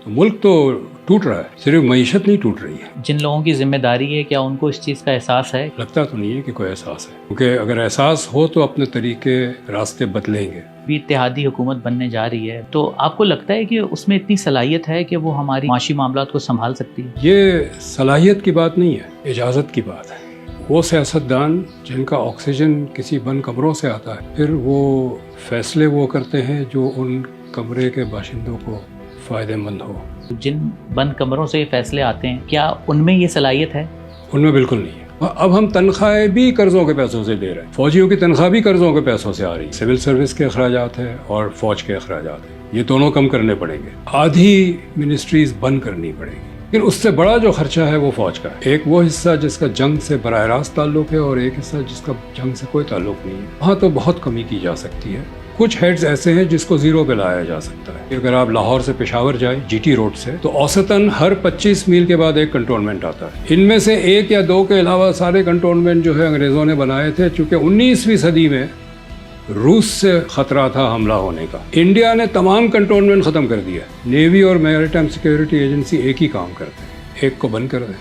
तो मुल्क तो टूट रहा है, सिर्फ मईशत नहीं टूट रही है। जिन लोगों की जिम्मेदारी है, क्या उनको इस चीज़ का एहसास है? लगता तो नहीं है कि कोई एहसास है, क्योंकि अगर एहसास हो तो अपने तरीके रास्ते बदलेंगे। भी इत्तेहादी हुकूमत बनने जा रही है, तो आपको लगता है कि उसमें इतनी सलाहियत है कि वो हमारी माशी मामलात को संभाल सकती है? ये सलाहियत की बात नहीं है, इजाज़त की बात है। वो सियासतदान जिनका ऑक्सीजन किसी बंद कमरों से आता है, फिर वो फैसले वो करते हैं जो उन कमरे के बाशिंदों को फ़ायदेमंद हो। जिन बंद कमरों से ये फैसले आते हैं, क्या उनमें ये सलाहियत है? उनमें बिल्कुल नहीं है। अब हम तनख्वाहें भी कर्जों के पैसों से दे रहे हैं, फौजियों की तनख्वाह भी कर्जों के पैसों से आ रही है। सिविल सर्विस के अखराजात हैं और फौज के अखराजात हैं, ये दोनों कम करने पड़ेंगे। आधी मिनिस्ट्रीज बंद करनी पड़ेगी, लेकिन उससे बड़ा जो खर्चा है वो फौज का है। एक वो हिस्सा जिसका जंग से बराह रास्त ताल्लुक है और एक हिस्सा जिसका जंग से कोई ताल्लुक नहीं है। वहाँ तो बहुत कमी की जा सकती है। कुछ हेड्स ऐसे हैं जिसको जीरो पे लाया जा सकता है। अगर आप लाहौर से पेशावर जाए जीटी रोड से, तो औसतन हर 25 मील के बाद एक कंटोनमेंट आता है। इनमें से 1 या 2 के अलावा सारे कंटोनमेंट जो है अंग्रेजों ने बनाए थे, चूंकि 19वीं सदी में रूस से खतरा था हमला होने का। इंडिया ने तमाम कंटोनमेंट खत्म कर दिया। नेवी और मैरिटाइम सिक्योरिटी एजेंसी एक ही काम करते हैं, एक को बंद कर दें।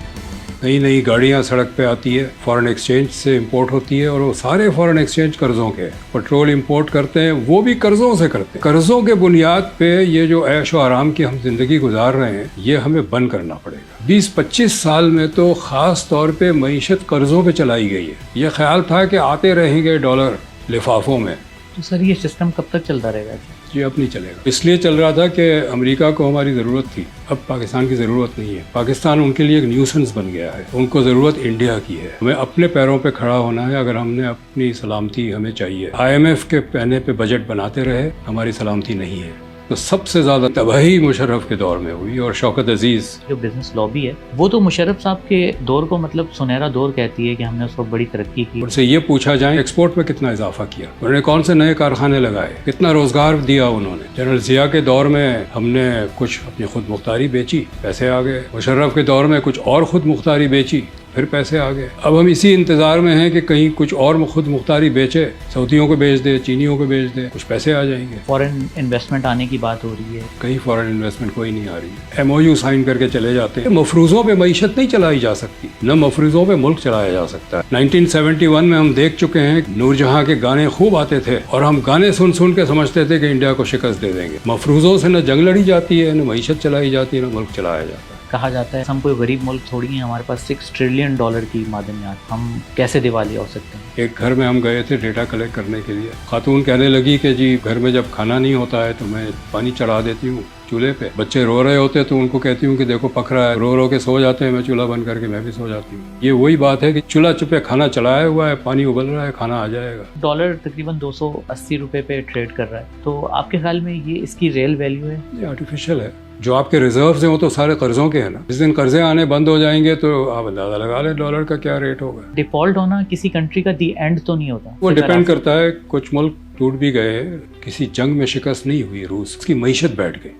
नई नई गाड़ियां सड़क पे आती है, फॉरेन एक्सचेंज से इंपोर्ट होती है, और वो सारे फॉरेन एक्सचेंज कर्जों के। पेट्रोल इंपोर्ट करते हैं, वो भी कर्जों से करते हैं। कर्जों के बुनियाद पे ये जो ऐश और आराम की हम जिंदगी गुजार रहे हैं, ये हमें बंद करना पड़ेगा। 20-25 साल में तो खास तौर पे मईशत कर्जों पे चलाई गई है। ये ख्याल था कि आते रहेंगे डॉलर लिफाफों में। तो सर, ये सिस्टम कब तक चलता रहेगा? ये अब नहीं चलेगा। इसलिए चल रहा था कि अमेरिका को हमारी ज़रूरत थी, अब पाकिस्तान की ज़रूरत नहीं है। पाकिस्तान उनके लिए एक न्यूसेंस बन गया है, उनको ज़रूरत इंडिया की है। हमें अपने पैरों पे खड़ा होना है। अगर हमने अपनी सलामती हमें चाहिए। IMF के कहने पे बजट बनाते रहे, हमारी सलामती नहीं है। तो सबसे ज़्यादा तबाही मुशर्रफ के दौर में हुई, और शौकत अजीज़ जो बिजनेस लॉबी है, वो तो मुशर्रफ साहब के दौर को मतलब सुनहरा दौर कहती है कि हमने उस वक्त बड़ी तरक्की की। उनसे ये पूछा जाए एक्सपोर्ट में कितना इजाफा किया, उन्होंने कौन से नए कारखाने लगाए, कितना रोजगार दिया उन्होंने। जनरल जिया के दौर में हमने कुछ अपनी खुद मुख्तारी बेची, पैसे आ गए। मुशर्रफ के दौर में कुछ और खुद मुख्तारी बेची, फिर पैसे आ गए। अब हम इसी इंतजार में हैं कि कहीं कुछ और खुद मुख्तारी बेचे, सऊदियों को बेच दे, चीनियों को बेच दे, कुछ पैसे आ जाएंगे। फॉरेन इन्वेस्टमेंट आने की बात हो रही है, कहीं फॉरेन इन्वेस्टमेंट कोई नहीं आ रही है। MOU साइन करके चले जाते हैं। मफरूजों पे मईशत नहीं चलाई जा सकती, न मफरूजों पे मुल्क चलाया जा सकता है। 1971 में हम देख चुके हैं, नूरजहां के गाने खूब आते थे और हम गाने सुन सुन के समझते थे कि इंडिया को शिकस्त दे देंगे। मफरूजों से न जंग लड़ी जाती है, न मईशत चलाई जाती है, न मुल्क चलाया जाता है। कहा जाता है हम कोई गरीब मुल्क थोड़ी हैं, हमारे पास $6 ट्रिलियन की मादनियात, हम कैसे दिवालिया हो सकते हैं? एक घर में हम गए थे डेटा कलेक्ट करने के लिए। खातून कहने लगी कि जी घर में जब खाना नहीं होता है तो मैं पानी चढ़ा देती हूँ चूल्हे पे। बच्चे रो रहे होते तो उनको कहती हूँ कि देखो पक रहा है, रो रो के सो जाते हैं, मैं चूल्हा बंद करके मैं भी सो जाती हूँ। ये वही बात है कि चूल्हा चुपे खाना चढ़ाया हुआ है, पानी उबल रहा है, खाना आ जाएगा। डॉलर तकरीबन 280 रुपए पे ट्रेड कर रहा है, तो आपके ख्याल में ये इसकी रियल वैल्यू है? ये आर्टिफिशियल है। जो आपके रिजर्व्स हैं वो तो सारे कर्जों के हैं ना। जिस दिन कर्जे आने बंद हो जाएंगे तो आप अंदाजा लगा लें डॉलर का क्या रेट होगा। डिफॉल्ट होना किसी कंट्री का दी एंड तो नहीं होता, वो डिपेंड करता है। कुछ मुल्क टूट भी गए, किसी जंग में शिकस्त नहीं हुई रूस, उसकी मईशत बैठ गई।